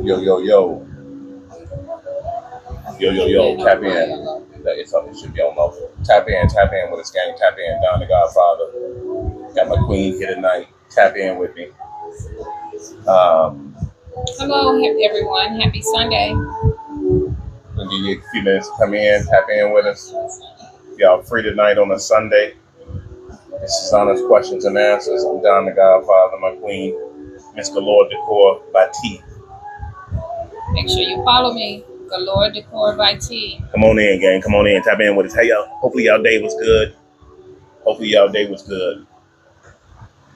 Yo, yo, yo, yo. Tap in. It should be on low. Tap in with us, gang. Tap in. Don the Godfather. Got my queen here tonight. Tap in with me. Um, Hello, everyone. Happy Sunday. We'll give you a few minutes to come in, tap in with us. Y'all free tonight on a Sunday. This is Honest Questions and Answers. I'm Don the Godfather, my queen, Miss Galore Decor by T. Make sure you follow me, Galore Decor by T. Come on in, gang. Come on in. Tap in with us. Hey, y'all. Hopefully y'all day was good.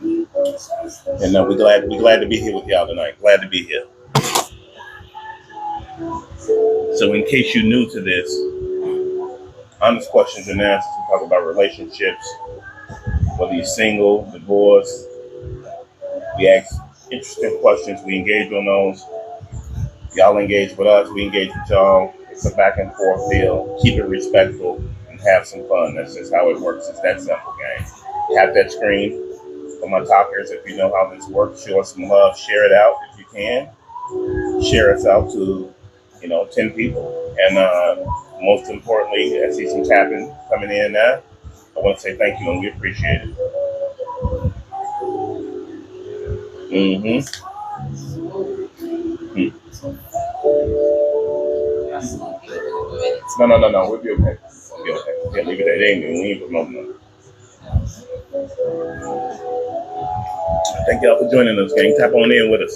And we're glad to be here with y'all tonight. Glad to be here. So in case you're new to this, Honest Questions and Answers, we talk about relationships, whether you're single, divorced. We ask interesting questions. We engage on those. Y'all engage with us. We engage with y'all. It's a back and forth deal. Keep it respectful and have some fun. That's just how it works. It's that simple, gang. Tap that screen for my talkers. If you know how this works, show us some love. Share it out if you can. Share us out to 10 people. And most importantly, I see some tapping coming in now. I want to say thank you and we appreciate it. No. We'll be okay. Yeah, leave it there. We ain't promoting them. Thank y'all for joining us, gang. Tap on in with us.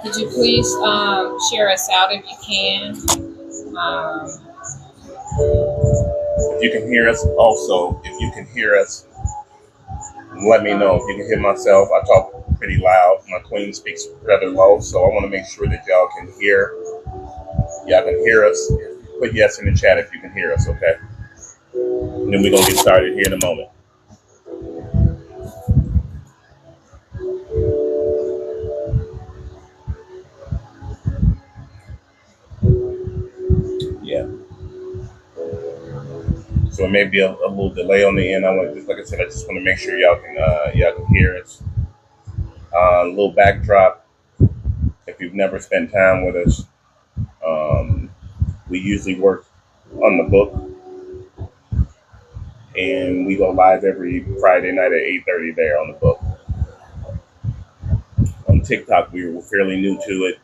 Could you please share us out if you can? If you can hear us, let me know. If you can hear myself, I talk pretty loud. My queen speaks rather low, so I want to make sure that y'all can hear. Y'all can hear us. Put yes in the chat if you can hear us, okay? And then we're going to get started here in a moment. Yeah. So it may be a little delay on the end. Like I said, I just want to make sure y'all can hear us. A little backdrop. If you've never spent time with us, we usually work on the book, and we go live every Friday night at 8:30 there on the book. On TikTok, we were fairly new to it.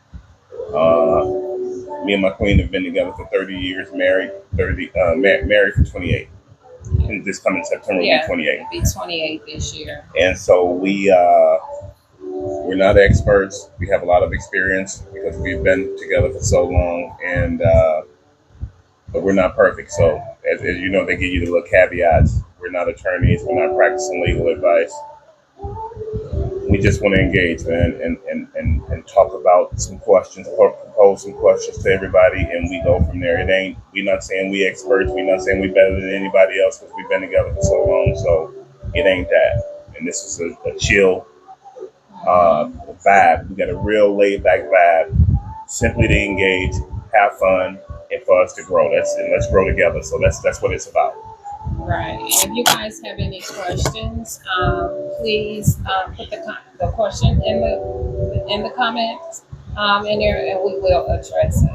Me and my queen have been together for 30 years, married for 28. And this coming September will be 28. It'll be 28 this year. And so we're not experts. We have a lot of experience because we've been together for so long, and but we're not perfect. So as you know, they give you the little caveats. We're not attorneys. We're not practicing legal advice. We just want to engage, man, and talk about some questions, propose some questions to everybody, and we go from there. We're not saying we experts. We're not saying we better than anybody else because we've been together for so long. So it ain't that. And this is a chill vibe. We got a real laid back vibe, simply to engage, have fun, and for us to grow. Let's grow together. So that's what it's about. Right. And if you guys have any questions, please put the question in the comments in there, and we will address it.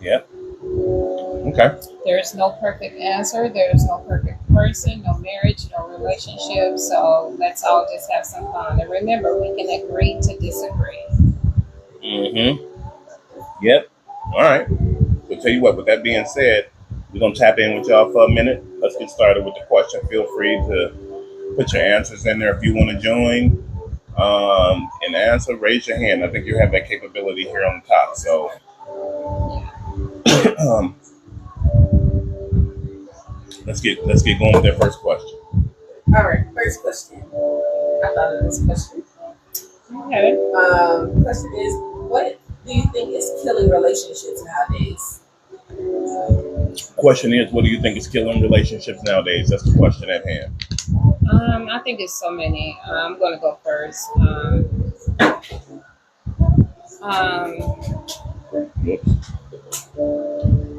Yeah. Okay. There's no perfect answer. There's no perfect person, no marriage, no relationship. So let's all just have some fun. And remember, we can agree to disagree. Yep. All right. So tell you what, with that being said, we're going to tap in with y'all for a minute. Let's get started with the question. Feel free to put your answers in there if you want to join and answer. Raise your hand. I think you have that capability here on the top. So let's get going with that first question. All right, first question. I thought of this question. Okay. Question is, what do you think is killing relationships nowadays? Question is, what do you think is killing relationships nowadays? That's the question at hand. I think it's so many. I'm going to go first.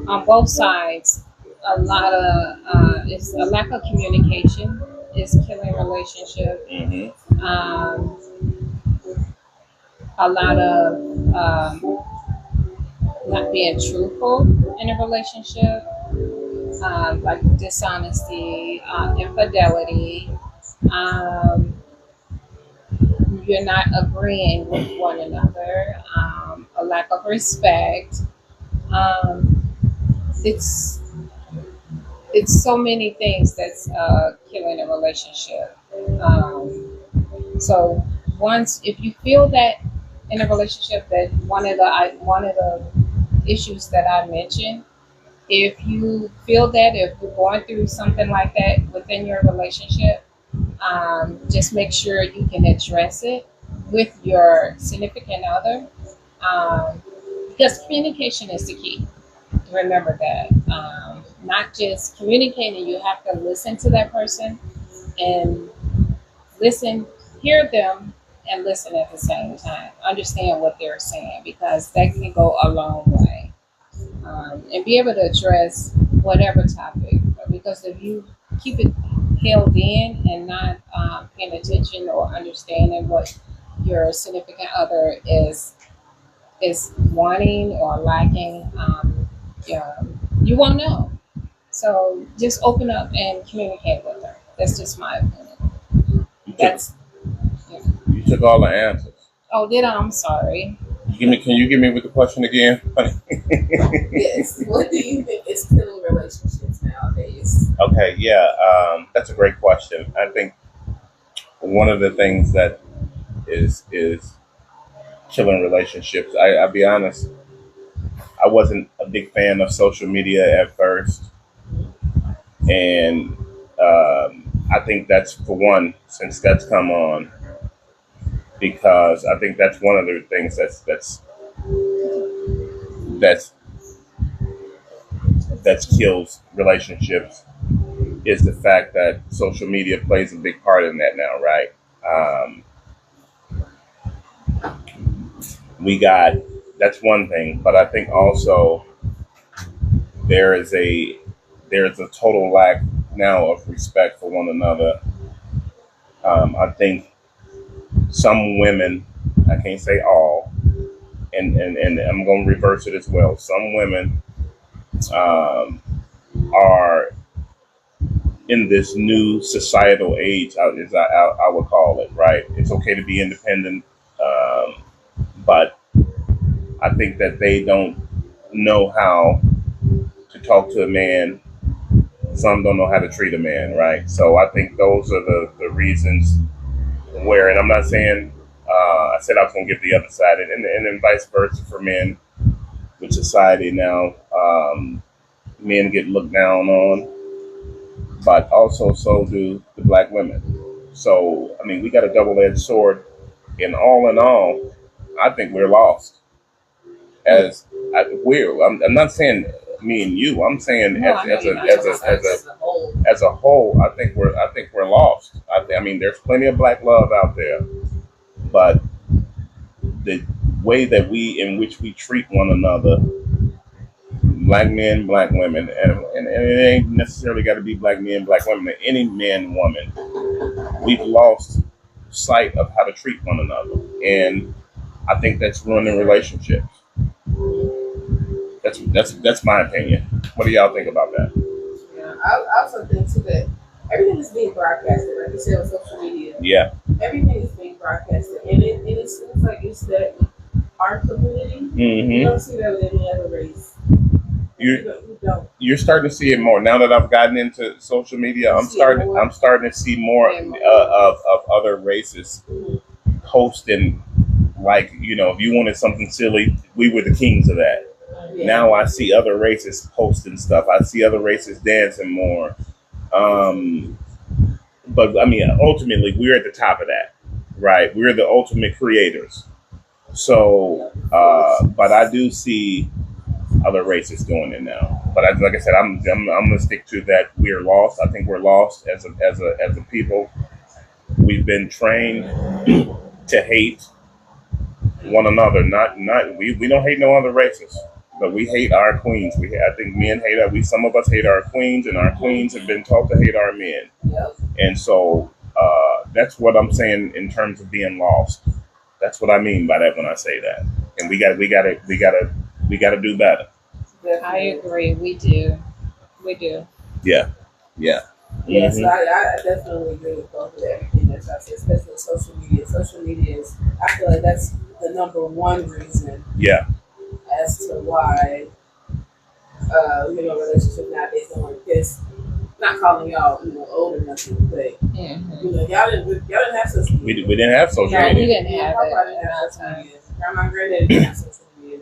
On both sides, it's a lack of communication is killing relationship. a lot of not being truthful in a relationship, like dishonesty, infidelity. Um, you're not agreeing with one another, a lack of respect. Um, it's it's so many things that's killing a relationship. Um, so once, if you feel that in a relationship that one of the issues that I mentioned, if you feel that if you're going through something like that within your relationship, just make sure you can address it with your significant other, um, because communication is the key. Remember that. Not just communicating, you have to listen to that person and listen, hear them, and listen at the same time. Understand what they're saying because that can go a long way. And be able to address whatever topic. Because if you keep it held in and not paying attention or understanding what your significant other is wanting or lacking, yeah, you won't know. So just open up and communicate with her. That's just my opinion. You took That's yeah. you took all the answers. Oh, did I? I'm sorry. Can you give me with the question again, honey? Yes. What do you think is killing relationships nowadays? Okay, yeah, that's a great question. I think one of the things that is killing relationships. I'll be honest. I wasn't a big fan of social media at first, and I think that's for one since that's come on because I think that's one of the things that's that kills relationships is the fact that social media plays a big part in that now, right? Um, we got that's one thing, but I think also there is a there's a total lack now of respect for one another. I think some women, I can't say all, and I'm going to reverse it as well. Some women um, are in this new societal age, as I would call it, right? It's okay to be independent, but I think that they don't know how to talk to a man. Some don't know how to treat a man, right? So I think those are the reasons where, and I'm not saying, I said I was going to give the other side, and then vice versa for men with society now. Men get looked down on, but also so do the black women. So, I mean, we got a double edged sword. And all in all, I think we're lost. As I'm not saying me and you. I'm saying No, I know you're not just As a whole. as a whole. I think we're lost. I mean, there's plenty of black love out there, but the way that we in which we treat one another, black men, black women, and it ain't necessarily got to be black men, black women, any man, woman. We've lost sight of how to treat one another, and I think that's ruining relationships. That's my opinion. What do y'all think about that? Yeah. I also think too that everything is being broadcasted, like you said on social media. Yeah. Everything is being broadcasted, and it seems like it's that our community. You don't see that with any other race. You You don't. you're starting to see it more now that I've gotten into social media. You see it more? I'm starting to see more Yeah, more. of other races posting, like, if you wanted something silly, we were the kings of that. Yeah. Now I see other races posting stuff. I see other races dancing more. But I mean, ultimately, we're at the top of that, right? We're the ultimate creators. So, but I do see other races doing it now. But like I said, I'm going to stick to that. We're lost. I think we're lost as a people. We've been trained to hate one another. We don't hate no other races, but we hate our queens. I think men hate some of us hate our queens, and our queens have been taught to hate our men. Yep. And so that's what I'm saying in terms of being lost. That's what I mean by that when I say that. And we got to do better. I agree. We do. We do. Yeah. Yeah. Yes, Mhm. I definitely agree with both of everything that y'all said, especially social media. Social media is, I feel like that's the number one reason Yeah. as to why, relationships nowadays don't work. Because, not calling y'all, old or nothing, but, Mm-hmm. y'all didn't have social media. We didn't have social No, we media. didn't have Papa it didn't in have our social time. media. Grandma and granddaddy didn't have social media.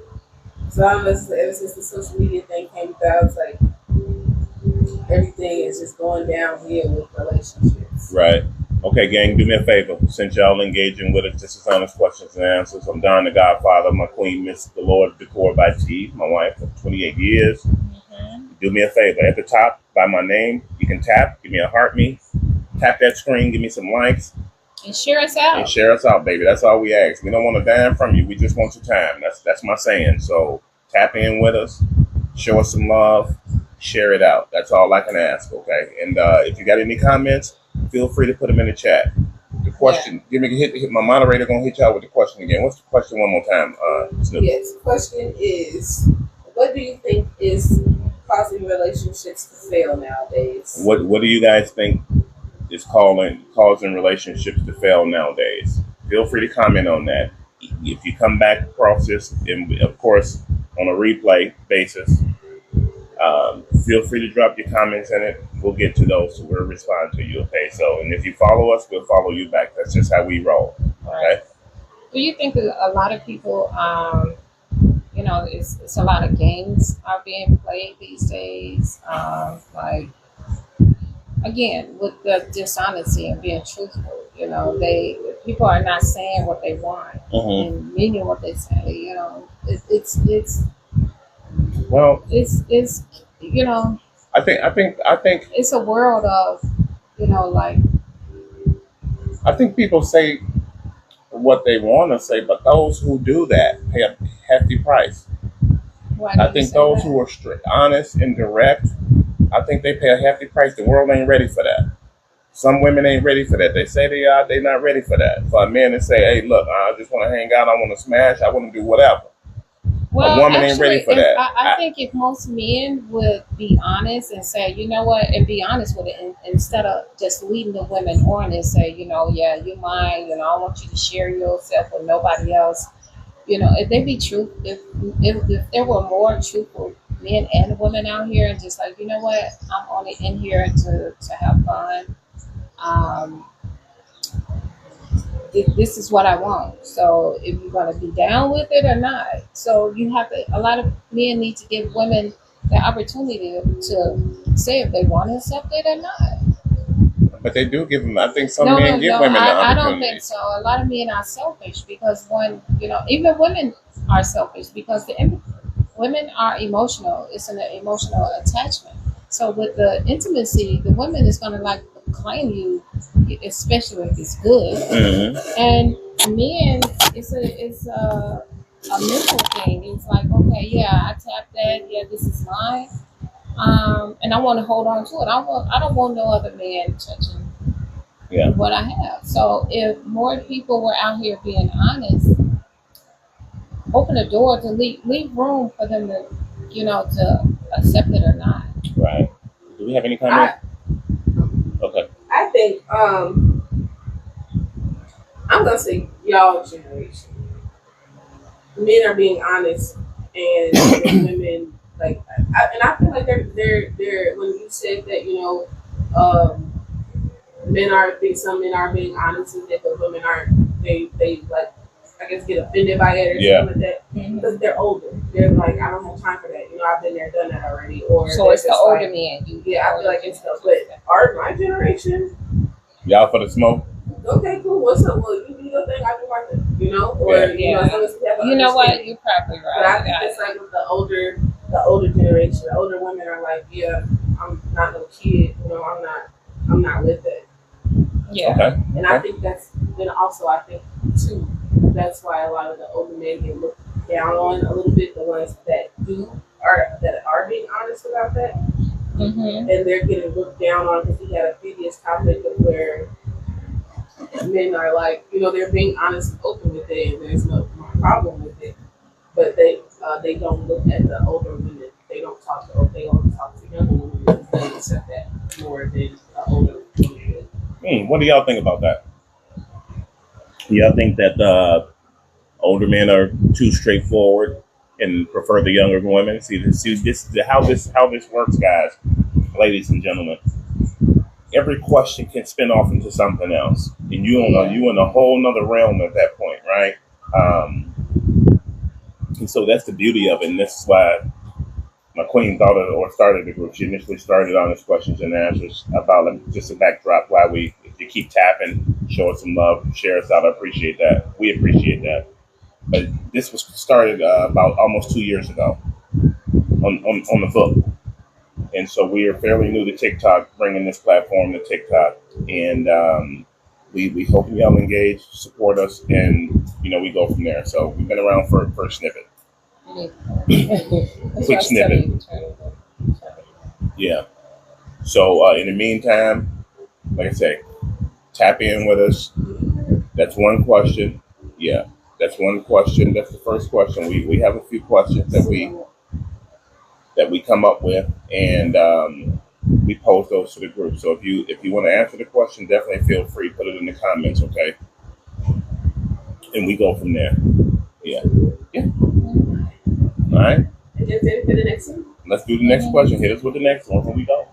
So I don't know, ever since the social media thing came about, it's like everything is just going downhill with relationships. Right. Okay, gang, do me a favor. Since y'all engaging with us, this is Honest Questions and Answers. I'm Don the Godfather, my queen, Miss Delord Decor by T, my wife of 28 years. Mm-hmm. Do me a favor. At the top, by my name, you can tap, give me a heart me, tap that screen, give me some likes, And share us and out. share us out, baby. That's all we ask. We don't want a dime from you. We just want your time. That's my saying. So tap in with us, show us some love, share it out. That's all I can ask, okay? And if you got any comments, feel free to put them in the chat. The question, give me hit my moderator gonna hit y'all with the question again. What's the question one more time, Snoop? Yes, question is, what do you think is causing relationships to fail nowadays? What do you guys think is causing relationships to fail nowadays? Feel free to comment on that. If you come back across this, and of course on a replay basis, feel free to drop your comments in it. We'll get to those, so we'll respond to you. Okay. So, and if you follow us, we'll follow you back. That's just how we roll. Okay. Do you think that a lot of people, it's a lot of games are being played these days? Like, again, with the dishonesty and being truthful, people are not saying what they want Mm-hmm. and meaning what they say. It's Well, I think it's a world of, like, I think people say what they want to say, but those who do that pay a hefty price. why do I you think say those that? who are strict, honest, and direct, I think they pay a hefty price. The world ain't ready for that. Some women ain't ready for that. They say they are, they not ready for that. For a man to say, hey, look, I just want to hang out, I want to smash, I want to do whatever. Well, woman ain't ready for that. I think if most men would be honest and say, you know what, and be honest with it, instead of just leading the women on and say, yeah, you're mine, I want you to share yourself with nobody else. If they be true, if there were more truthful men and women out here, and just like, you know what, I'm only in here to have fun. This is what I want. So if you're going to be down with it or not. So a lot of men need to give women the opportunity to say if they want to accept it or not. But they do give them, I think some No, men give women the I opportunity. don't think so. A lot of men are selfish because even women are selfish because women are emotional. It's an emotional attachment. So with the intimacy, the woman is going to like claim you, especially if it's good. Mm-hmm. And men, it's a mental thing. It's like, okay, yeah, I tapped that. Yeah, this is mine. And I want to hold on to it. I don't want no other man touching what I have. So if more people were out here being honest, open the door to leave room for them to, to accept it or not. Right. Do we have any comments? Okay. I think I'm gonna say y'all generation. Men are being honest, and women I feel like they're when you said that some men are being honest with it, but women aren't. They like I guess get offended by it or something like that because they're older. They're like, I don't have time for that. I've been there, done that already. Or so it's the older like, men. Yeah, I feel like it's stuff. But my generation. Y'all for the smoke? Okay, cool. What's up? Well, you do your thing, I do my thing. Or you know what? You're probably right. But I think it's like with the older generation. The older women are like, yeah, I'm not no kid. I'm not with it. Yeah. Okay. And I think that's then also I think too. That's why a lot of the older men get looked down on a little bit. The ones that are being honest about that, and they're getting looked down on because he had a previous topic of where men are like, they're being honest and open with it, and there's no problem with it. But they don't look at the older women. They don't talk to. They only talk to younger women because they accept that more than the older women. What do y'all think about that? Y'all think that older men are too straightforward and prefer the younger women? See, this is how this works, guys, ladies and gentlemen. Every question can spin off into something else, and you in a whole nother realm at that point, right? And so that's the beauty of it, and this is why my queen thought of or started the group. She initially started on this questions and answers about just a backdrop why we keep tapping, show us some love, share us out. I appreciate that. We appreciate that. But this was started about almost 2 years ago on the book. And so we are fairly new to TikTok, bringing this platform to TikTok. And we hope y'all engage, support us, and, we go from there. So we've been around for a snippet. Quick snippet. Yeah. So in the meantime, like I say, tap in with us. That's one question. Yeah, that's one question. That's the first question. We have a few questions that we come up with, and we post those to the group. So if you want to answer the question, definitely feel free. Put it in the comments, okay? And we go from there. Yeah. All right. And just ready for the next one. Let's do the next question. Hit us with the next one. Here we go.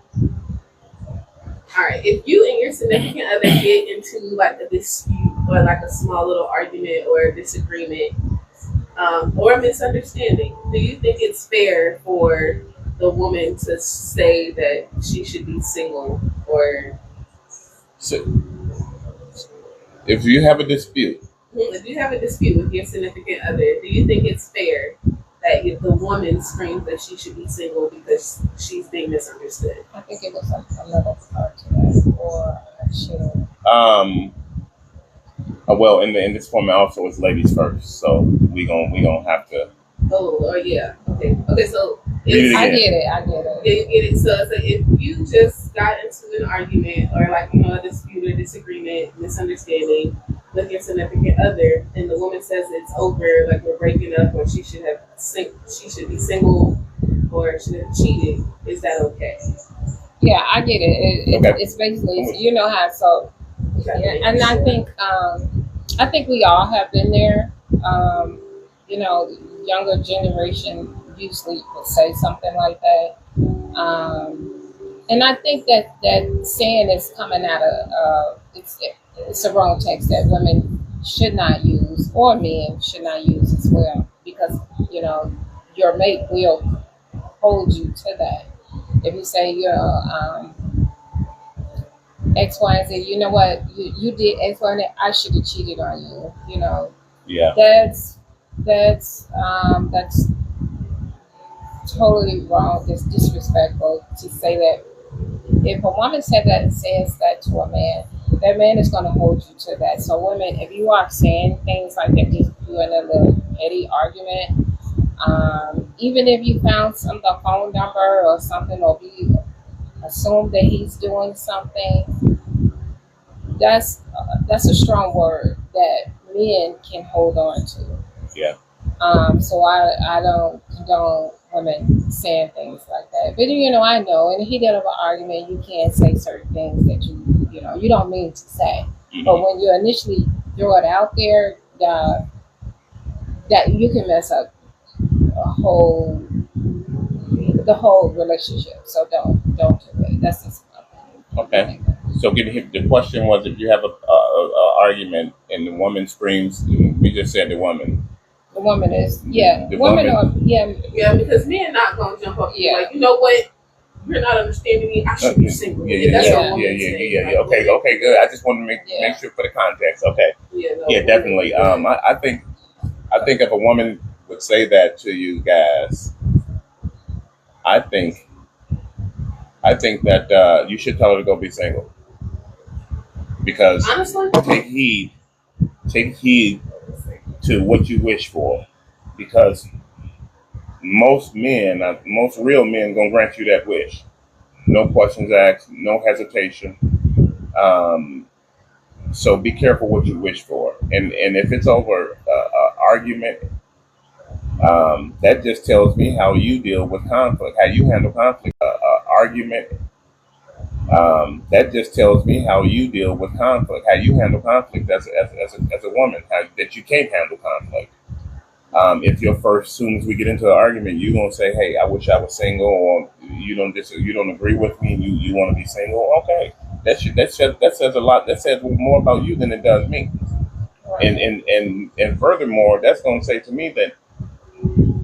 All right. If you and your significant other get into like a dispute or like a small little argument or a disagreement or a misunderstanding, do you think it's fair for the woman to say that she should be single? Or so, if you have a dispute with your significant other, do you think it's fair that if the woman screams that she should be single because she's being misunderstood? I think it was a little part to that, or should. Well, in this format also it's ladies first, so we gonna have to. Oh yeah. Okay. So I get it. Yeah, you get it. So if you just got into an argument or like a dispute or disagreement, misunderstanding with your significant other, and the woman says it's over, like we're breaking up, or she should be single, or should have cheated, is that okay? Yeah, I get it. Okay. It's basically how. So, yeah, and I think we all have been there. Younger generation usually would say something like that. And I think that saying is coming out of it's a wrong text that women should not use, or men should not use as well, because your mate will hold you to that. If you say X, Y, and Z, you know what, you did X, Y, and Z, I should have cheated on you. Yeah. That's totally wrong. It's disrespectful to say that. If a woman says that to a man, that man is going to hold you to that. So women, if you are saying things like that, if you're in a little petty argument, even if you found some phone number or something, or you assume that he's doing something, that's a strong word that men can hold on to. Yeah. So I don't condone women saying things like that. But I know in the heat of an argument, you can't say certain things that you don't mean to say. Mm-hmm. But when you initially throw it out there, that you can mess up the whole relationship. So don't do it. That's just okay. So the question was, if you have a argument and the woman screams, we just said the woman. The woman is, yeah. The woman. Yeah, because men not gonna jump up. Yeah. Like, you know what? You're not understanding me. I should be single. Yeah. Okay, good. I just wanted to make sure for the context. Okay. Yeah, definitely. I think if a woman would say that to you guys, I think that you should tell her to go be single. Because honestly, take heed to what you wish for, because most real men gonna grant you that wish, no questions asked, no hesitation. So be careful what you wish for, and if it's over argument, that just tells me how you deal with conflict, how you handle conflict. Argument, that just tells me how you deal with conflict, how you handle conflict as a woman, that you can't handle conflict. If you're first, soon as we get into an argument, you're gonna say, "Hey, I wish I was single," or you don't agree with me, and you want to be single. Okay, that says a lot. That says more about you than it does me. Right. And furthermore, that's gonna say to me that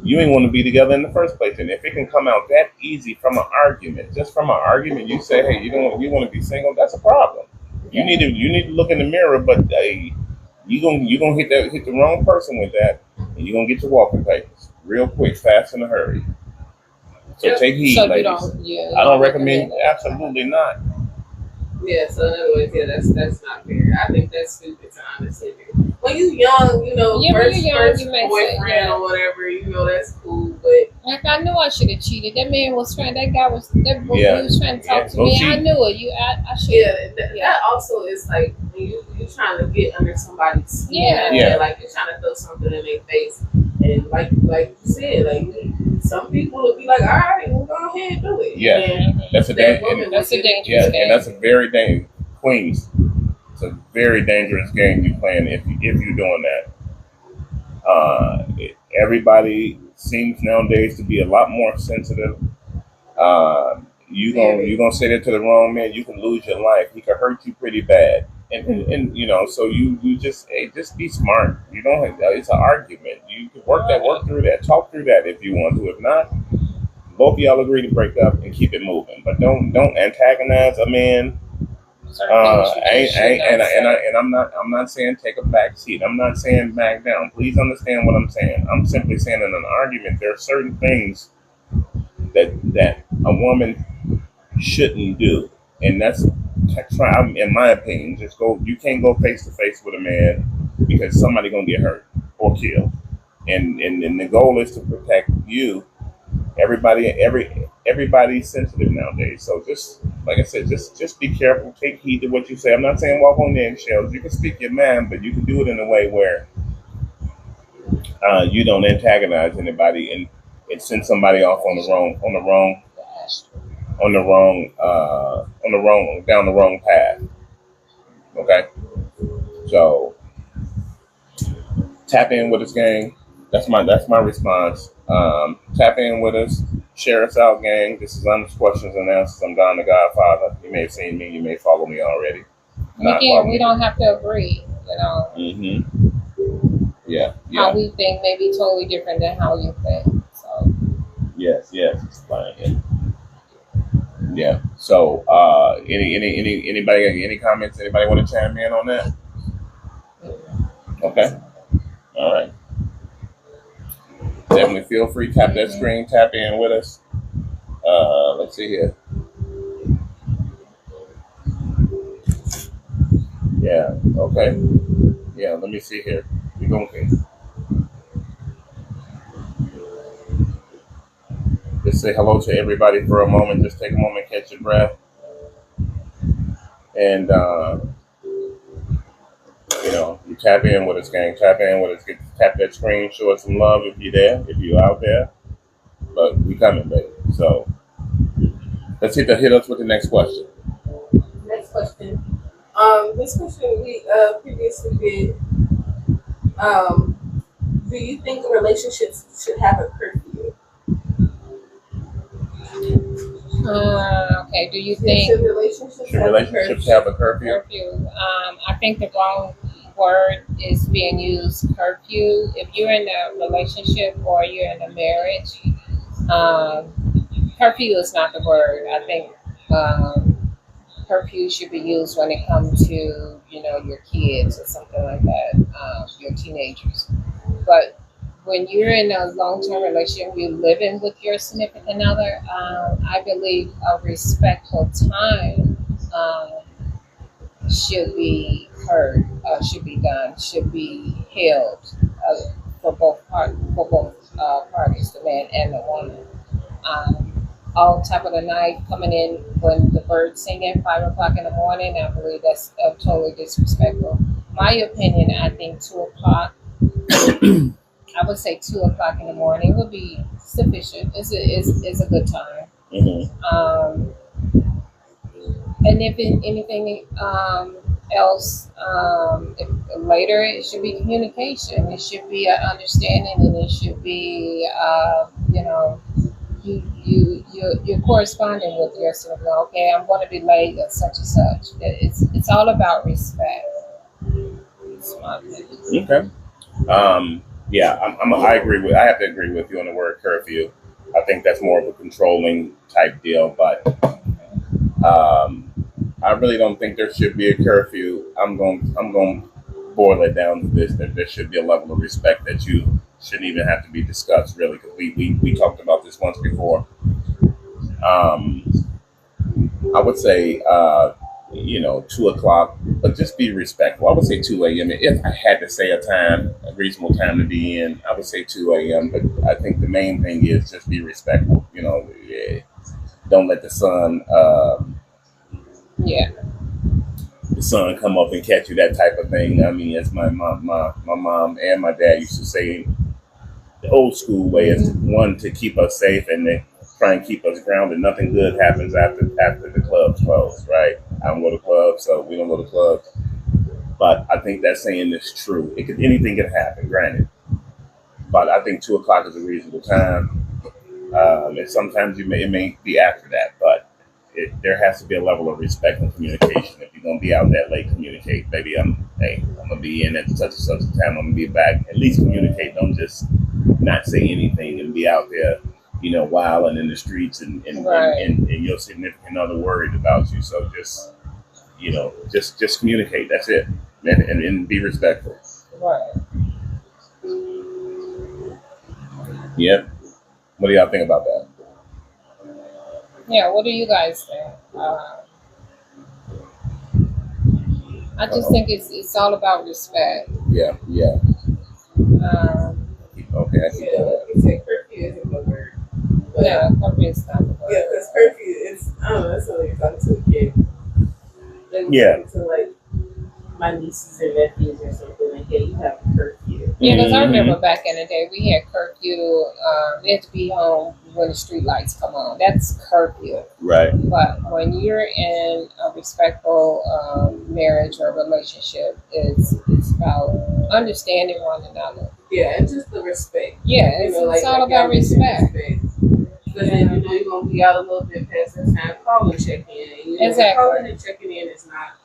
you ain't want to be together in the first place. And if it can come out that easy from an argument, just from an argument, you say, "Hey, you want to be single," that's a problem. You need to look in the mirror, but you gonna hit the wrong person with that, and you're gonna get your walking papers real quick, fast in a hurry. So Yep. take heed, So you ladies. don't, yeah, I don't recommend. Absolutely not. Yeah, so in other words, yeah, that's not fair. I think that's stupid to honestly do. When you young, Yeah, when first you're young, first you may say, boyfriend yeah. or whatever, that's cool. But Like I knew I should have cheated. That man was trying. That guy was. That boy Yeah. was trying to talk Yeah, to go me. cheat. I knew it. I should. yeah, Yeah. that also is like when you trying to get under somebody's skin. Yeah. Yeah. Like you're trying to throw something in their face, and like you said, like some people will be like, all right, we'll go ahead and do it. Yeah. And That's a that dangerous. woman That's a will get- dangerous Yeah, game. and that's a very dangerous. Queens, it's a very dangerous game you playing if you're doing that. Everybody seems nowadays to be a lot more sensitive. You gonna say that to the wrong man, you can lose your life. He could hurt you pretty bad, and so you just just be smart. You don't have, it's an argument. You can work through that, talk through that if you want to. If not, both of y'all agree to break up and keep it moving. But don't antagonize a man. I'm not saying take a back seat. I'm not saying back down. Please understand what I'm saying. I'm simply saying in an argument there are certain things that a woman shouldn't do, and that's in my opinion. Just go. You can't go face to face with a man because somebody gonna get hurt or killed, and the goal is to protect you. Everybody's sensitive nowadays. So just like I said, just be careful. Take heed to what you say. I'm not saying walk on eggshells. You can speak your mind, but you can do it in a way where you don't antagonize anybody and send somebody off down the wrong path. Okay, so tap in with us, gang. That's my response. Tap in with us. Share us out, gang. This is Honest Questions and Answers. I'm Don the Godfather. You may have seen me. You may follow me already. Again, we don't have to agree. Mm-hmm. Yeah. How we think may be totally different than how you think. So. Yes. It's fine. Yeah. So, anybody got any comments? Anybody want to chime in on that? Okay. All right. Definitely feel free. Tap that screen. Tap in with us. Let's see here. Yeah. Okay. Yeah. Let me see here. We going to just say hello to everybody for a moment. Just take a moment, catch your breath, and you tap in with us, gang. Tap in with us. Tap that screen. Show us some love if you're there. If you're out there. But we coming, baby. So let's hit us with the next question. Next question. This question we previously did. Do you think relationships should have a curfew? Okay. Do you think Should relationships have a curfew? curfew? I think the wrong word is being used. Curfew. If you're in a relationship or you're in a marriage, curfew is not the word. I think curfew should be used when it comes to your kids or something like that, your teenagers. But when you're in a long-term relationship, you're living with your significant other, I believe a respectful time should be heard, should be done, should be held for both parties, the man and the woman. all type of the night, coming in when the birds sing at 5 o'clock in the morning. I believe that's totally disrespectful. My opinion, I think 2 o'clock. I would say 2 o'clock in the morning would be sufficient. It's a good time. And if anything else, if later, it should be communication. It should be an understanding, and it should be, you're corresponding with your sibling. Okay, I'm going to be late at such and such. It's all about respect. It's my opinion. Okay. Yeah, I agree with. I have to agree with you on the word curfew. I think that's more of a controlling type deal, but I really don't think there should be a curfew. I'm going to boil it down to this: that there should be a level of respect that you shouldn't even have to be discussed, really, because we talked about this once before. I would say 2 o'clock, but just be respectful. I would say 2 a.m. If I had to say a reasonable time to be in, I would say 2 a.m. But I think the main thing is just be respectful. Don't let the sun come up and catch you, that type of thing. I mean, as my mom and my dad used to say, the old school way is one, to keep us safe, and then try and keep us grounded. Nothing good happens after the clubs close, right? I don't go to clubs, so we don't go to clubs. But I think that saying is true. Anything can happen, granted. But I think 2 o'clock is a reasonable time. And sometimes it may be after that, but there has to be a level of respect and communication. If you're gonna be out that late, communicate. Maybe I'm gonna be in at such and such a time. I'm gonna be back. At least communicate. Don't just not say anything and be out there, wilding in the streets and your significant other worried about you. So just communicate. That's it, and be respectful. Right. Yep. What do y'all think about that? Yeah, what do you guys think? I just think it's all about respect. Yeah. Okay, I see that. You say curfew is a good word. Yeah, curfew is not the word. Yeah, because curfew is, I don't know, that's something you're talking to a kid. Yeah. To like my nieces and nephews or something, like, yeah, you have a curfew. Yeah, because I remember back in the day, we had curfew. We had to be home when the street lights come on. That's curfew. Right. But when you're in a respectful marriage or relationship, it's about understanding one another. Yeah, and just the respect. Yeah, it's all about respect. Because then you're going to be out a little bit past the time, call and check in. Exactly. Calling and checking in is not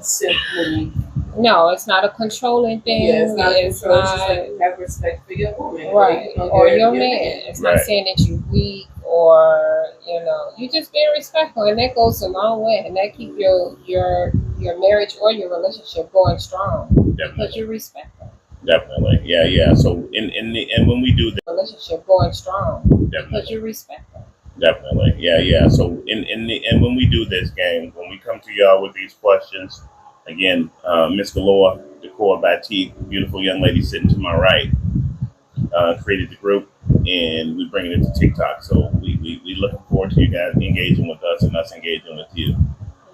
simply. No, it's not a controlling thing. Yeah, it's not. It's not not like have respect for your woman, right, or your man. It's not Right. saying that you're weak or you just being respectful, and that goes a long way, and that keep your marriage or your relationship going strong because Definitely. you're respectful. Definitely. Yeah. So and when we do that, Relationship going strong because definitely. you're respectful. Definitely. Yeah. So and when we do this game, when we come to y'all with these questions, again, Miss Galore, Decor by T, beautiful young lady sitting to my right, created the group, and we bringing it to TikTok. So we looking forward to you guys engaging with us and us engaging with you.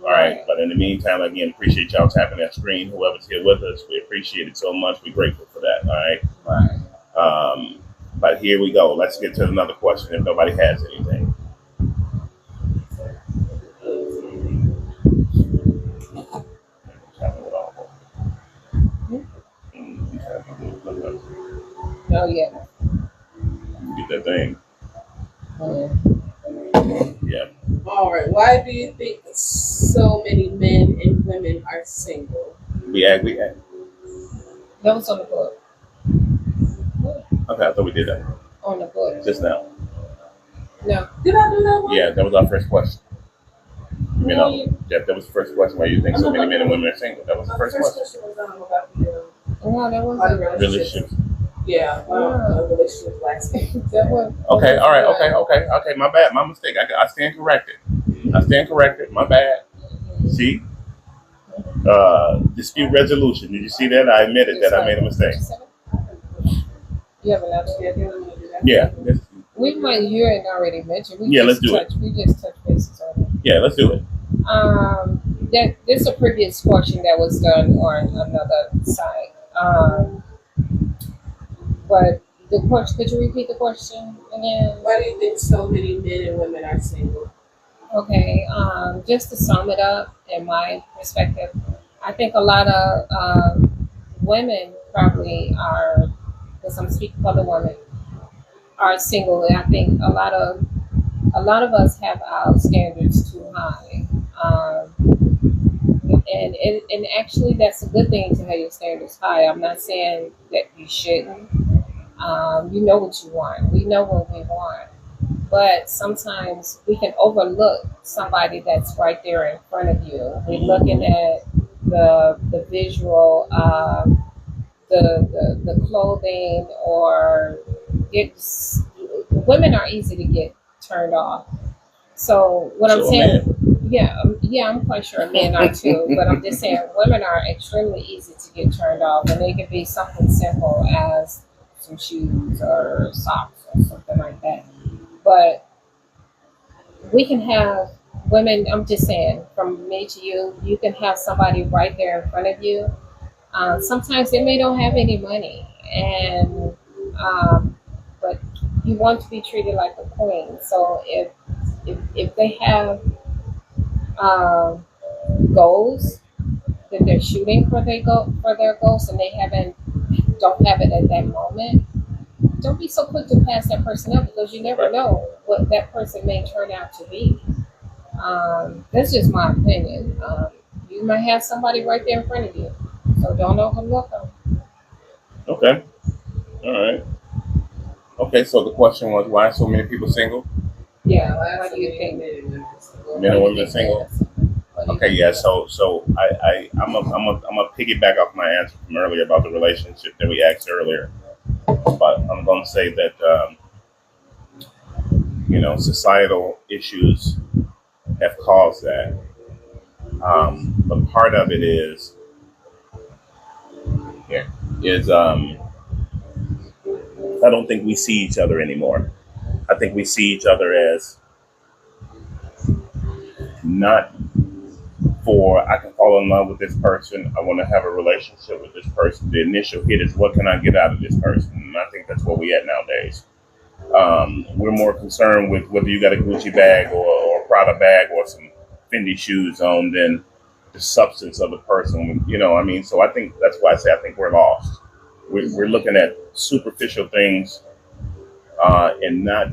All right. But in the meantime, again, appreciate y'all tapping that screen. Whoever's here with us, we appreciate it so much. We're grateful for that. All right. Right. But here we go. Let's get to another question if nobody has anything. Oh yeah. Get that thing. Yeah. All right. Why do you think so many men and women are single? We act. That was on the book. Okay, I thought we did that On the book. just now. No. Did I do that one? Yeah, that was our first question. No, Jeff, that was the first question. Why you think so many men and women are single? That was the first question. was about the No, that was Other Relationship. yeah, relationship lasting. That was. Okay, all right, okay. My bad, my mistake. I stand corrected. My bad. See, dispute resolution. Did you see that? I admitted that I made a mistake. You have another? Yeah, We might. You had already mentioned. Yeah, let's do it. We just touched bases on it. Yeah, let's do it. That this is a previous question that was done on another site. But the question. Could you repeat the question again? Why do you think so many men and women are single? Okay. Just to sum it up, in my perspective, I think a lot of women probably are, because I'm speaking for the women, are single. And I think a lot of us have our standards too high. And actually, that's a good thing to have your standards high. I'm not saying that you shouldn't. You know what you want. We know what we want. But sometimes we can overlook somebody that's right there in front of you. We're looking at the visual, the clothing, or it's women are easy to get turned off. So what I'm So, saying, yeah, I'm quite sure men are too. But I'm just saying women are extremely easy to get turned off, and they can be something simple as some shoes or socks or something like that. But we can have women, I'm just saying, from me to you, you can have somebody right there in front of you. Sometimes they may don't have any money, and but you want to be treated like a queen. So if they have goals that they're shooting for their goals, and they don't have it at that moment, don't be so quick to pass that person up, because you never know what that person may turn out to be. That's just my opinion. You might have somebody right there in front of you, so don't overlook them. Okay. All right. Okay. So the question was, why so many people single? Yeah, Why what so do you many think? men and women single? Men and women single. What do you Okay. think? Yeah. So I'm a piggyback off my answer from earlier about the relationship that we asked earlier. But I'm going to say that societal issues have caused that. But part of it is I don't think we see each other anymore. I think we see each other as not for I can fall in love with this person. I want to have a relationship with this person. The initial hit is what can I get out of this person, and I think that's where we at nowadays. We're more concerned with whether you got a Gucci bag or a Prada bag or some Fendi shoes on than the substance of the person. So I think that's why I say I think we're lost. We're looking at superficial things and not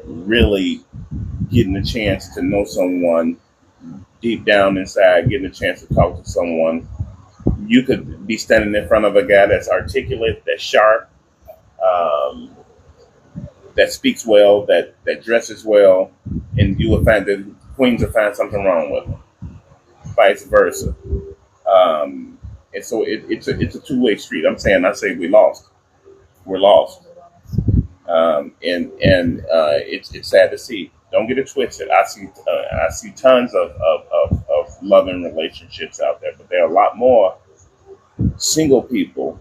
really getting a chance to know someone deep down inside, getting a chance to talk to someone. You could be standing in front of a guy that's articulate, that's sharp, that speaks well, that dresses well, and you will find that queens will find something wrong with him. Vice versa. And so it's a two-way street. I say we lost. We're lost. And it's sad to see. Don't get it twisted. I see tons of loving relationships out there, but there are a lot more single people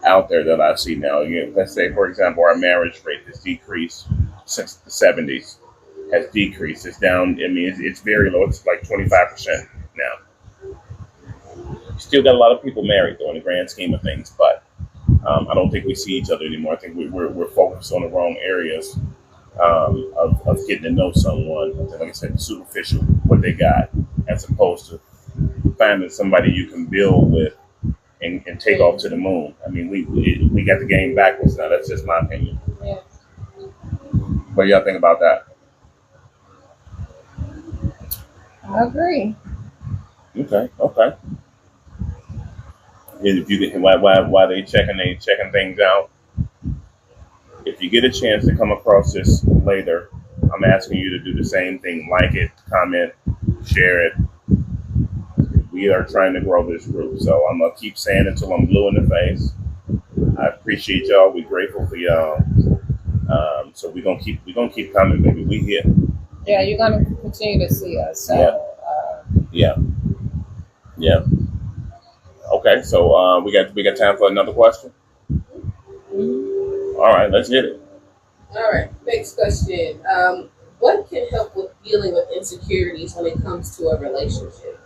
out there that I see now. Let's say, for example, our marriage rate has decreased since the 70s. Has decreased. It's down. I mean, it's very low. It's like 25% now. Still got a lot of people married though in the grand scheme of things, but I don't think we see each other anymore. I think we're focused on the wrong areas of getting to know someone. Like I said, superficial, what they got, as opposed to finding somebody you can build with and take off to the moon. I mean, we got the game backwards now. That's just my opinion. Yeah. What do y'all think about that? I agree. Okay. And if you can, why they checking things out? If you get a chance to come across this later, I'm asking you to do the same thing. Like it, comment, share it. We are trying to grow this group, so I'm gonna keep saying it until I'm blue in the face. I appreciate y'all. We're grateful for y'all. So we're gonna keep coming, baby. We here. Yeah, you're gonna continue to see us. So, Yeah. Okay, so we got time for another question. mhm. All right, let's get it. All right, next question. What can help with dealing with insecurities when it comes to a relationship?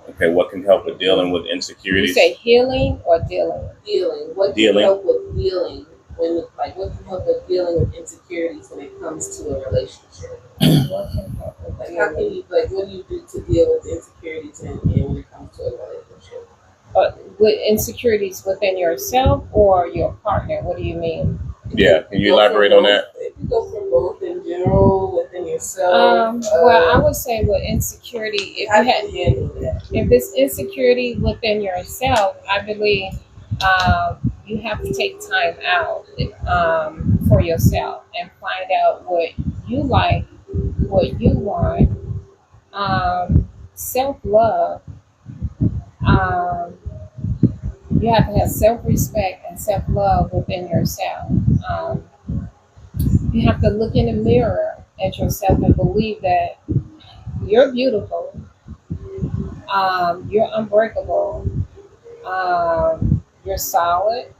Okay, what can help with dealing with You insecurities? say healing or dealing? Dealing. What can Dealing. help with dealing when, like, what can help with dealing with insecurities when it comes to a relationship? What can help with Like, how can dealing? you, like, what do you do to deal with insecurities and when it comes to a relationship? With insecurities within yourself or your partner? What do you mean? Yeah, can you Go for elaborate on that? both. If you go for both in general, within yourself. Well, I would say with insecurity, How do you handle that? if it's insecurity within yourself, I believe you have to take time out for yourself and find out what you like, what you want. Self love. Um, you have to have self respect and self love within yourself. Um, you have to look in the mirror at yourself and believe that you're beautiful, you're unbreakable, you're solid,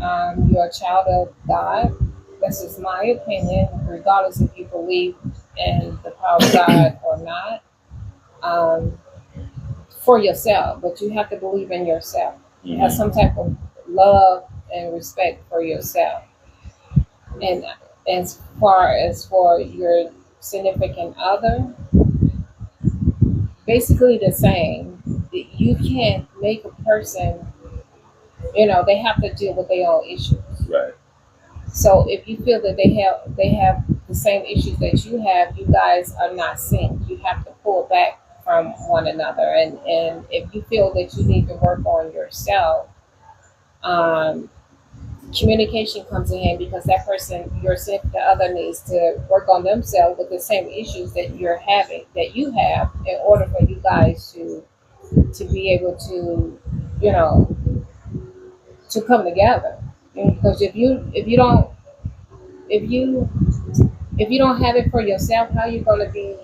you're a child of God. This is my opinion, regardless if you believe in the power of God or not, um, for yourself. But you have to believe in yourself. Have some type of love and respect for yourself. And as far as for your significant other, basically the same. You can't make a person, they have to deal with their own issues. Right. So if you feel that they have the same issues that you have, you guys are not synced. You have to pull back from one another. And if you feel that you need to work on yourself, um, communication comes in hand because that person, the other, needs to work on themselves with the same issues that you have, in order for you guys to be able to, you know, to come together. Because if you don't have it for yourself, how are you going to be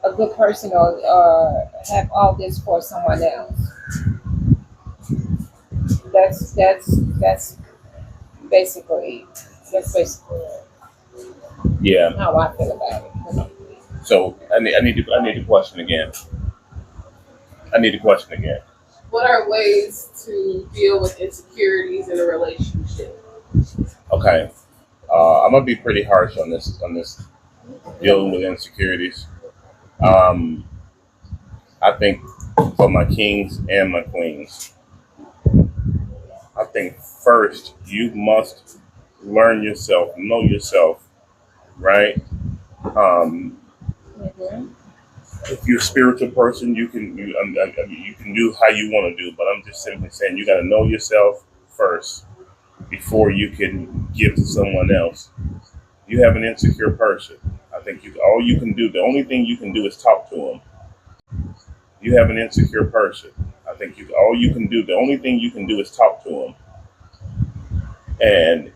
a good person or have all this for someone else? That's basically Yeah. how I feel about it. So I need to question again. What are ways to deal with insecurities in a relationship? Okay. I'm gonna be pretty harsh on this dealing with insecurities. I think for my kings and my queens, I think first you must learn yourself, know yourself, right? Um, Mhm. if you're a spiritual person, you can do how you want to do. But I'm just simply saying you got to know yourself first before you can give to someone else. You have an insecure person. I think all you can do, the only thing you can do is talk to them. You have an insecure person. I think all you can do, the only thing you can do is talk to them. And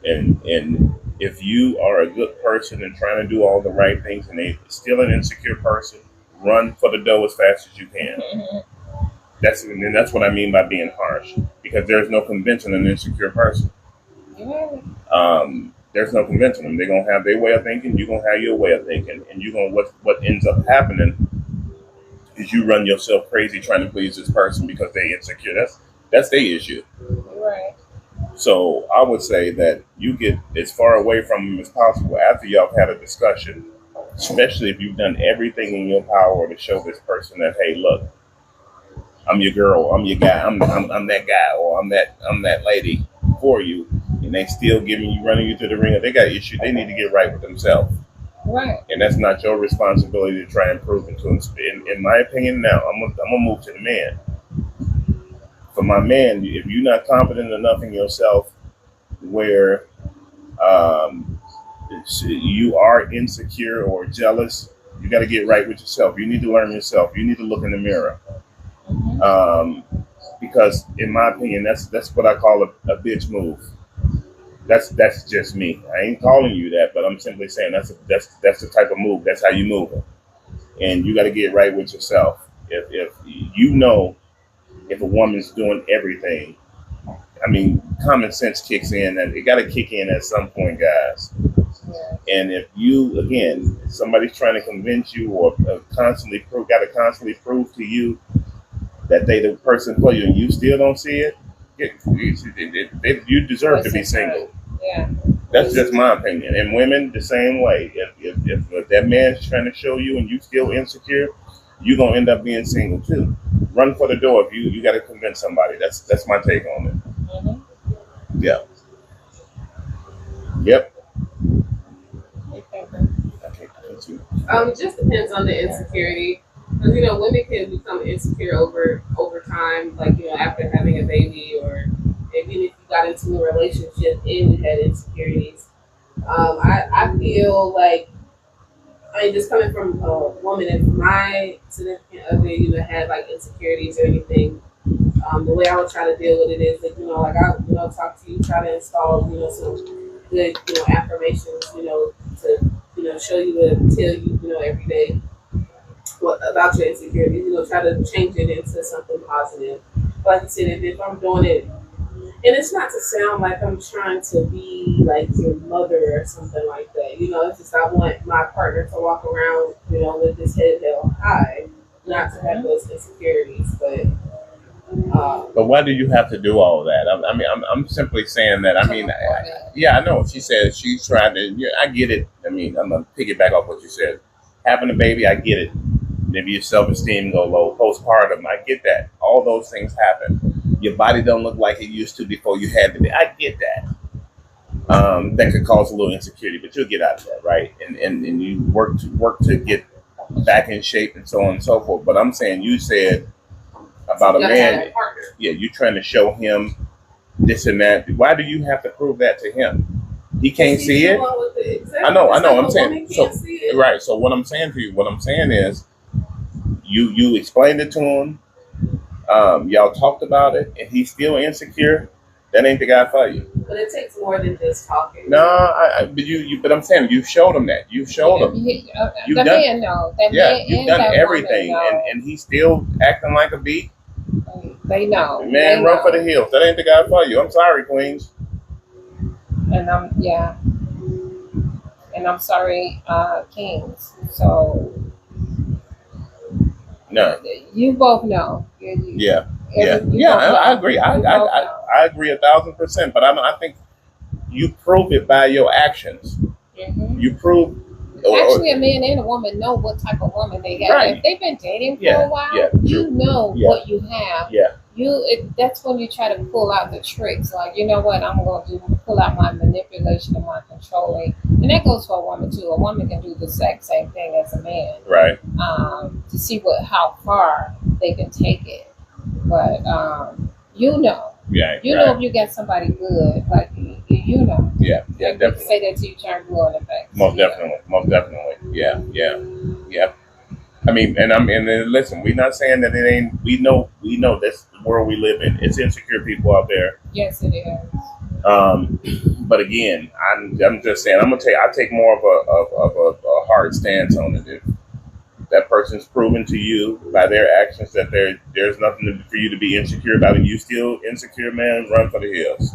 if you are a good person and trying to do all the right things and they still an insecure person, run for the dough as fast as you can. Mhm. That's what I mean by being harsh, because there's no convincing an insecure person. Yeah. There's no convincing them. They're gonna have their way of thinking. You're gonna have your way of thinking, and you're gonna what ends up happening is you run yourself crazy trying to please this person because they're insecure. That's their issue. Right. So I would say that you get as far away from them as possible after y'all have had a discussion, especially if you've done everything in your power to show this person that, hey, look, I'm your girl, I'm your guy, I'm that guy, or I'm that lady for you, and they still running you to the ring. If they got issues, they need to get right with themselves, Right. and that's not your responsibility to try and prove it to them. In my opinion, now I'm gonna move to the man. For my man, if you're not confident enough in yourself, where you are insecure or jealous, you got to get right with yourself. You need to learn yourself. You need to look in the mirror. Mhm. Because in my opinion, that's what I call a bitch move. That's just me. I ain't calling you that, but I'm simply saying that's the type of move. That's how you move it, and you got to get right with yourself. If you know if a woman's doing everything, I mean, common sense kicks in, and it got to kick in at some point, guys. And if you, again, somebody's trying to convince you or got to constantly prove to you that they the person for you, and you still don't see it, you deserve to be single. Yeah. That's just my opinion. And women, the same way. If that man's trying to show you and you still insecure, you're gonna end up being single too. Run for the door if you got to convince somebody. That's my take on it. Mm-hmm. Yeah. Yep. Okay. It just depends on the insecurity. Because, women can become insecure over time, like, after having a baby, or even if you got into a relationship and you had insecurities. I feel like, just coming from a woman, if my significant other, had like insecurities or anything, the way I would try to deal with it is that, I talk to you, try to install, some good, affirmations, to show you and tell you, every day what about your insecurities, try to change it into something positive. Like you said, if I'm doing it, and it's not to sound like I'm trying to be like your mother or something like that, it's just I want my partner to walk around, with his head held high, not to have those insecurities, but why do you have to do all that? I'm simply saying that. I know. She said she's trying to. Yeah, I get it. I'm gonna piggyback off what you said. Having a baby, I get it. Maybe your self-esteem go low. Postpartum, I get that. All those things happen. Your body don't look like it used to before you had the baby. I get that. That could cause a little insecurity, but you'll get out of that, right? And you work to get back in shape and so on and so forth. But I'm saying, you said about a man, yeah, you're trying to show him this and that. Why do you have to prove that to him? He can't see it. I know. I'm saying so. Right. So what I'm saying is, you explained it to him. Y'all talked about it, and he's still insecure. That ain't the guy for you. But it takes more than just talking. No, but I'm saying you showed him that. You showed him. The man know. You've done everything, and he's still acting like a beat. They know. Man, run for the hills. That ain't the guy for you. I'm sorry, Queens. And I'm sorry, Kings. So no, you both know. Yeah, I agree. I agree 1,000%. But I think you prove it by your actions. Mm-hmm. You prove. Actually, a man and a woman know what type of woman they got. Right. If they've been dating for a while, you know what you have. Yeah. That's when you try to pull out the tricks. Like, you know what, I'm going to pull out my manipulation and my controlling. And that goes for a woman too. A woman can do the exact same thing as a man. Right. To see how far they can take it. But you know. Yeah. You know if you got somebody good, like you know. Yeah, like definitely. Say that to you, turn blue in the face. Most definitely. Yeah. And listen, we're not saying that it ain't. We know that's the world we live in. It's insecure people out there. Yes, it is. But again, I'm just saying. I'm gonna tell you, I take more of a hard stance on it. If that person's proven to you by their actions that there's nothing for you to be insecure about, and you still insecure, man, run for the hills.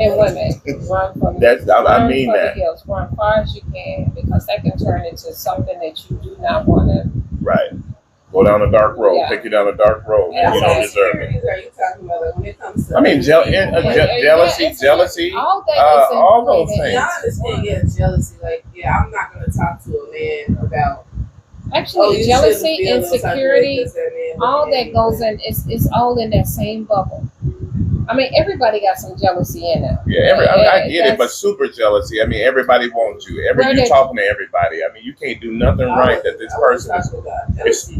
And women, run for the hills. Run far as you can, because that can turn into something that you do not want to. Right. Go down a dark road. Yeah. Take you down a dark road. And you don't deserve it. Are you talking about when it comes to? Jealousy. All those things. Yeah, I understand. Jealousy. I'm not going to talk to a man about. Actually, jealousy, insecurity, all that goes in. It's all in that same bubble. Everybody got some jealousy in them. Yeah, I get it, but super jealousy. Everybody wants you. You're talking to everybody. You can't do nothing right that this person is.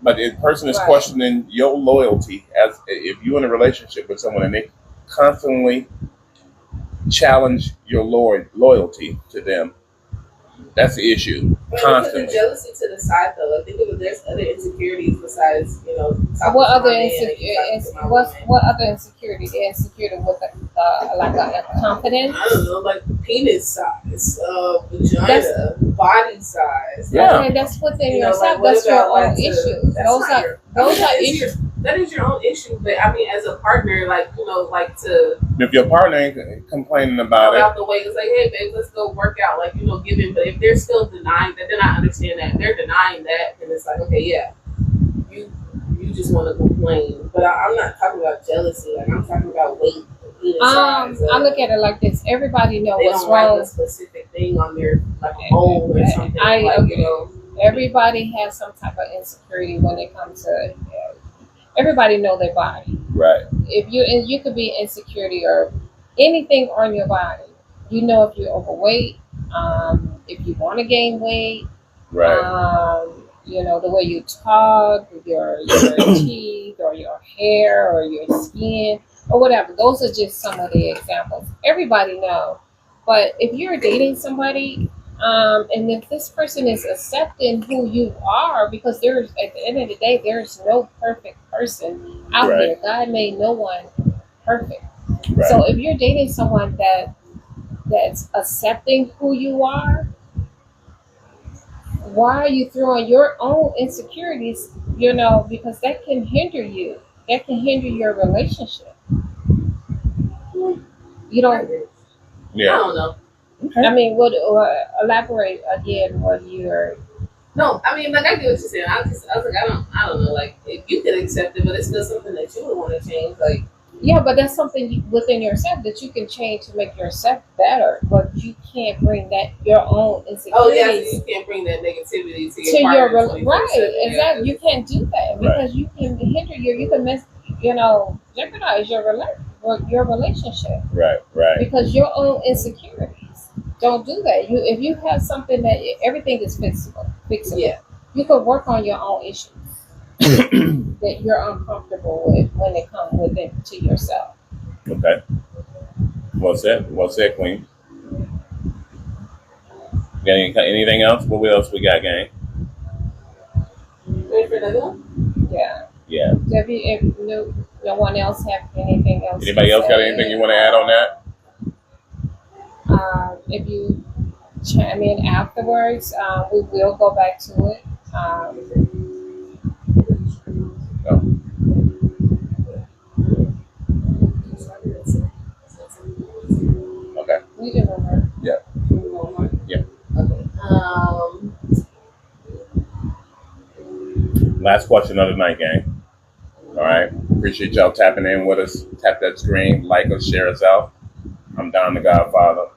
But the person is questioning your loyalty as if you're in a relationship with someone and they constantly challenge your loyalty to them. That's the issue. Constantly. The jealousy to the side, though. I think there's other insecurities besides, what other insecurity? They're insecure with a confidence. I don't know, like penis size, vagina, body size. Yeah, that's within yourself. That's your own issues. Those are issues. that is your own issue. But I mean, as a partner, like, you know, like to If your partner ain't complaining about go it, out the way, it's like, hey, babe, let's go work out, like, you know, give in. But if they're still denying that, then I understand that. If they're denying that, then it's like, okay, yeah, you just want to complain. But I'm not talking about jealousy. Like, I'm talking about weight. I look at it like this. Everybody know They what's don't write wrong. a specific thing on their, like, a goal or something. I like, agree. you know, Everybody has some type of insecurity when it comes to. Everybody know their body. right? If you could be insecurity or anything on your body. You know if you're overweight. If you want to gain weight. Right. You know the way you talk, your teeth, or your hair, or your skin, or whatever. Those are just some of the examples. Everybody know. But if you're dating somebody. And if this person is accepting who you are, because there's at the end of the day, there's no perfect person out Right. there. God made no one perfect. Right. So if you're dating someone that's accepting who you are, why are you throwing your own insecurities? You know, because that can hinder you. That can hinder your relationship. You don't. I Yeah. don't know. I mean, elaborate again what you're. No, I mean, like, I get what you're saying. I was like, I don't know. Like, if you can accept it, but it's still something that you would want to change. Like, Yeah, but that's something within yourself that you can change to make yourself better. But you can't bring that your own insecurities oh yeah, so you can't bring that negativity to to your your partner. right. Exactly, you can't do that because you can hinder you can miss, jeopardize your relationship Right. Right. because your own insecurities. Don't do that. If you have something that everything is fixable, Yeah. you can work on your own issues that you're uncomfortable with when they come within to yourself. Okay. Well said. Well said, Queen. Got anything else? What else we got, gang? Ready for another one? Yeah. Yeah. Debbie, if no one else have anything else. Anybody else got anything you want to add on that? If you chime in afterwards, we will go back to it. Okay. You can remember. Yeah. Yeah. Okay. Last question of the night, gang. All right. Appreciate y'all tapping in with us. Tap that screen, like us, share us out. I'm Don the Godfather.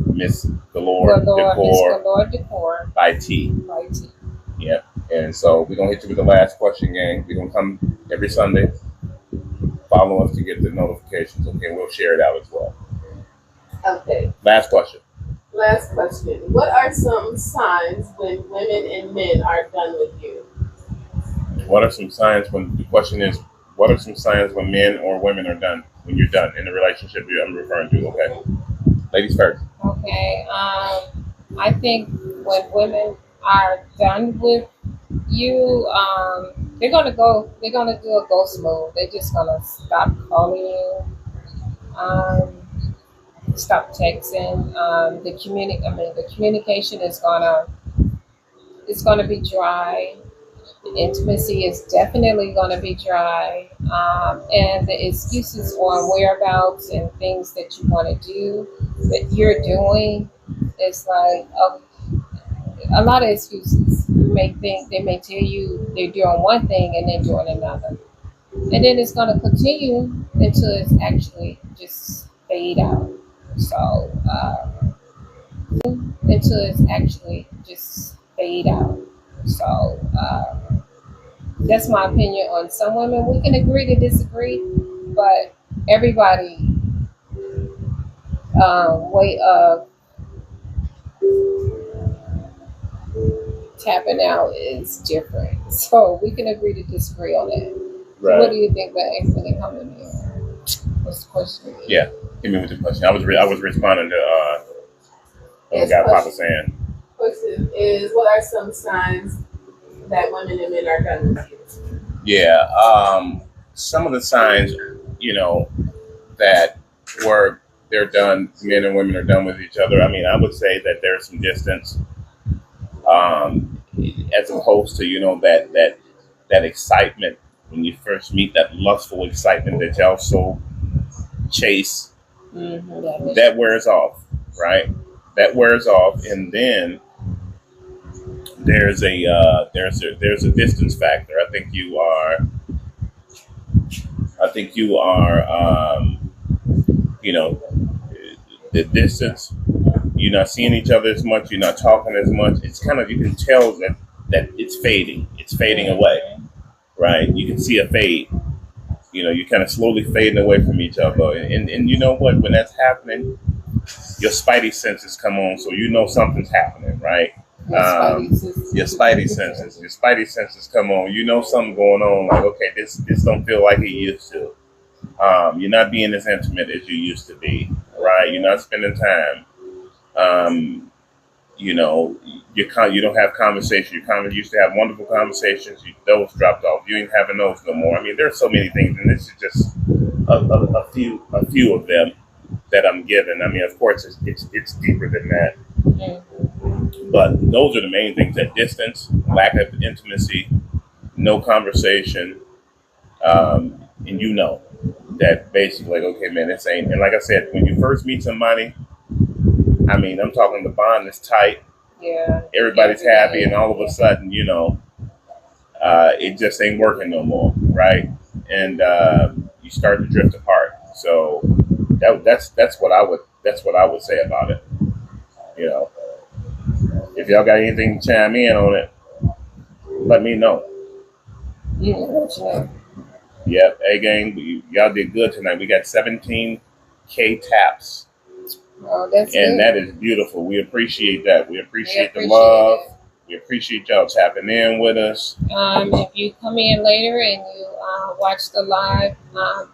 Miss Galore Decor by T. by T. Yep. And so we're gonna hit you with the last question, gang. We're gonna come every Sunday. Follow us to get the notifications. Okay, we'll share it out as well. Okay. Last question. Last question. What are some signs when women and men are done with you? What are some signs when the question is, what are some signs when men or women are done, when you're done in the relationship I'm referring to? Okay. Ladies first. Okay. I think when women are done with you, they're gonna do a ghost move. They're just gonna stop calling you, stop texting. The communication is gonna be dry. The intimacy is definitely gonna be dry, and the excuses on whereabouts and things that you want to do that you're doing is like a lot of excuses. They may tell you they're doing one thing and they're doing another, and then it's going to continue until it's actually just fade out. So until it's actually just fade out. So that's my opinion on some women. We can agree to disagree, but everybody way of tapping out is different. So we can agree to disagree on that. Right. What do you think that ain't really coming in? What's the question? Yeah. Give me with the question. I was responding to what Yes, Papa saying. Question is, what are some signs that women and men are done with you? Yeah. Some of the signs, that they're done, men and women are done with each other. I mean, I would say that there's some distance, as opposed to, that excitement when you first meet, that lustful excitement that y'all so chase, that wears off, right? That wears off, and then there's a distance factor. I think you are, you know, the distance. You're not seeing each other as much. You're not talking as much. It's kind of, you can tell that it's fading. It's fading away, right? You can see a fade. You know, you're kind of slowly fading away from each other. And you know what? When that's happening, your spidey senses come on, so you know something's happening, right? Your spidey senses come on. You know something going on. Like, okay, this don't feel like it used to. You're not being as intimate as you used to be, right? You're not spending time. You know, you don't have conversation. You used to have wonderful conversations. Those dropped off. You ain't having those no more. I mean, there's so many things, and this is just a few of them that I'm given. I mean, of course, it's deeper than that. But those are the main things: that distance, lack of intimacy, no conversation, and you know that basically, like, okay, man, this ain't. And like I said, when you first meet somebody, I mean, I'm talking, the bond is tight. Yeah. Everybody's happy, and all of a sudden, you know, it just ain't working no more, right? And you start to drift apart. So that's what I would say about it. You know, if y'all got anything to chime in on it, let me know. Yeah. Yep, A-Gang, y'all did good tonight. We got 17K taps. Oh, that's and good. That is beautiful. We appreciate that. We appreciate the appreciate love. it. We appreciate y'all tapping in with us. If you come in later and you watch the live,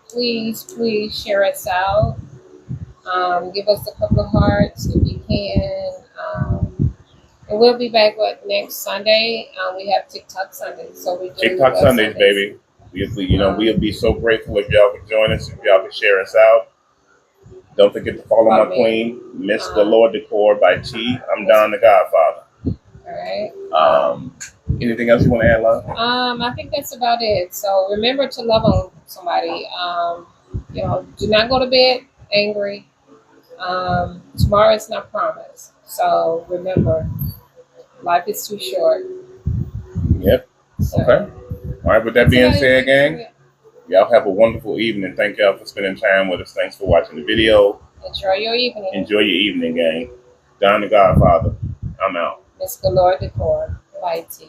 please share us out. Give us a couple of hearts if you can. And we'll be back next Sunday. We have TikTok Sundays, so we do TikTok Sundays, baby. We'll be so grateful if y'all could join us, if y'all could share us out. Don't forget to follow my queen, Miss Galore Decor by T. I'm Don the Godfather. All right. Anything else you want to add, love? I think that's about it. So remember to love on somebody. Do not go to bed angry. Tomorrow is not promised. So remember, life is too short. Yep. So, okay. All right. With that being said, gang, y'all have a wonderful evening. Thank y'all for spending time with us. Thanks for watching the video. Enjoy your evening. Enjoy your evening, gang. Don the Godfather. I'm out. Miss Galore Decor by T.